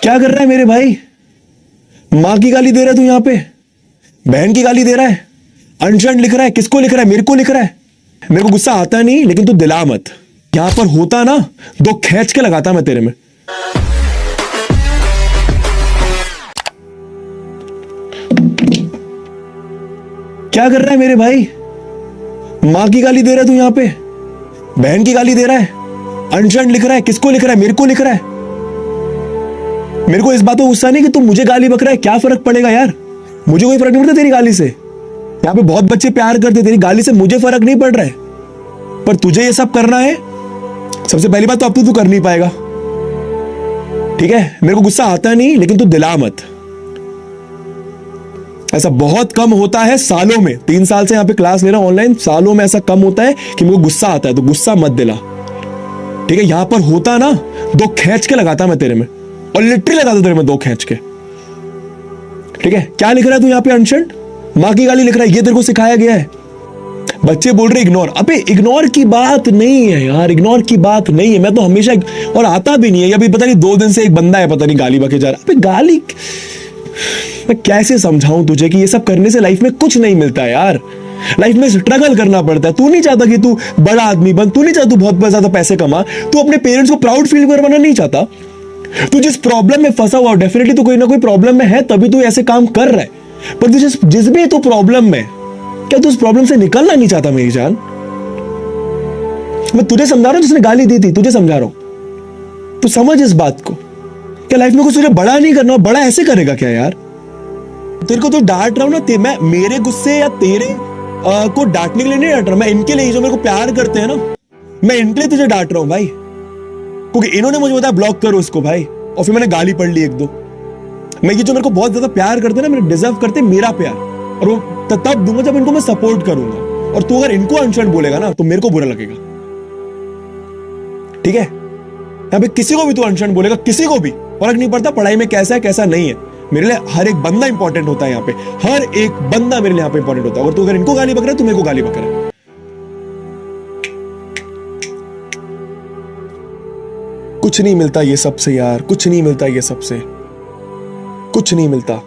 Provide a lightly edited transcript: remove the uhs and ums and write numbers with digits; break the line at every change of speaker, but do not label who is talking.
क्या कर रहा है मेरे भाई? माँ की गाली दे रहा है तू यहाँ पे, बहन की गाली दे रहा है, अनशन लिख रहा है, किसको लिख रहा है? मेरे को लिख रहा है। मेरे को गुस्सा आता नहीं, लेकिन तू दिला मत। यहां पर होता ना, दो खींच के लगाता मैं तेरे में। क्या कर रहा है मेरे भाई? माँ की गाली दे रहा है तू यहाँ पे, बहन की गाली दे रहा है, अनशन लिख रहा है, किसको लिख रहा है? मेरे को लिख रहा है। मेरे को इस बात पर गुस्सा नहीं कि तू मुझे गाली बक रहा है, क्या फर्क पड़ेगा यार? मुझे कोई फर्क नहीं पड़ता तेरी गाली से। यहाँ पे बहुत बच्चे प्यार करते, तेरी गाली से मुझे फर्क नहीं पड़ रहा है, पर तुझे ये सब करना है। सबसे पहली बात तो अब तू कर नहीं पाएगा, ठीक है? मेरे को गुस्सा आता नहीं, लेकिन तू दिला मत। ऐसा बहुत कम होता है सालों में, 3 साल से यहाँ पे क्लास ले रहा हूं ऑनलाइन, सालों में ऐसा कम होता है कि मेरे को गुस्सा आता है, तो गुस्सा मत दिला, ठीक है? यहां पर होता ना, दो खींच के लगाता मैं तेरे में, और लिटरली लगाता तेरे में दो खींच के, ठीक है? क्या लिख रहा है तू यहाँ पे? अनशन, माँ की गाली लिख रहा है, ये तेरे को सिखाया गया है। बच्चे बोल रहे इग्नोर। अबे इग्नोर की बात नहीं है यार, इग्नोर की बात नहीं है। मैं तो हमेशा, और आता भी नहीं है। अभी पता नहीं 2 दिन से एक बंदा है, पता नहीं गाली बके जा रहा है। अबे गाली, मैं कैसे समझाऊं तुझे कि ये सब करने से लाइफ में कुछ नहीं मिलता है यार। लाइफ में स्ट्रगल करना पड़ता है। तू नहीं चाहता कि तू बड़ा आदमी बन, तू नहीं चाहता तू बहुत ज्यादा पैसे कमा, तू अपने पेरेंट्स को प्राउड फील करवाना नहीं चाहता। तू जिस प्रॉब्लम में फंसा हुआ, डेफिनेटली तू कोई ना कोई प्रॉब्लम में है, तभी तू ऐसे काम कर रहा है। पर तू जिस भी तू प्रॉब्लम में, क्या तू उस प्रॉब्लम से निकलना नहीं चाहता मेरी जान? मैं तुझे समझा रहा हूं, जिसने गाली दी थी, तुझे समझा रहा हूं। तू समझ इस बात को, क्या लाइफ में कुछ तुझे बड़ा नहीं करना? बड़ा ऐसे करेगा क्या यार? तेरे को तो डांट रहा हूं ना, मैं मेरे गुस्से या तेरे को डांटने के लिए नहीं डांट रहा, मैं इनके लिए, जो मेरे को प्यार करते हैं ना, मैं इनके लिए तुझे डांट रहा हूं भाई। क्योंकि इन्होंने मुझे बताया ब्लॉक करो इसको भाई, और फिर मैंने गाली पढ़ ली 1-2। मैं ये जो मेरे को बहुत ज्यादा प्यार करते हैं ना, मेरे डिजर्व करते हैं मेरा प्यार, और वो तब दूंगा जब इनको मैं सपोर्ट करूंगा। और तू अगर इनको अनशन बोलेगा ना, तो मेरे को बुरा लगेगा, ठीक है? यहाँ पे किसी को भी तू अनशन बोलेगा, किसी को भी फर्क नहीं पड़ता पढ़ाई में कैसा है कैसा नहीं है। मेरे लिए हर एक बंदा इंपॉर्टेंट होता है यहाँ पे, हर एक बंदा मेरे लिए यहाँ पे इंपॉर्टेंट होता है। और तू अगर इनको गाली बक रहा है, तू मेरे को गाली बक रहा है। कुछ नहीं मिलता ये सबसे यार, कुछ नहीं मिलता ये सबसे, कुछ नहीं मिलता।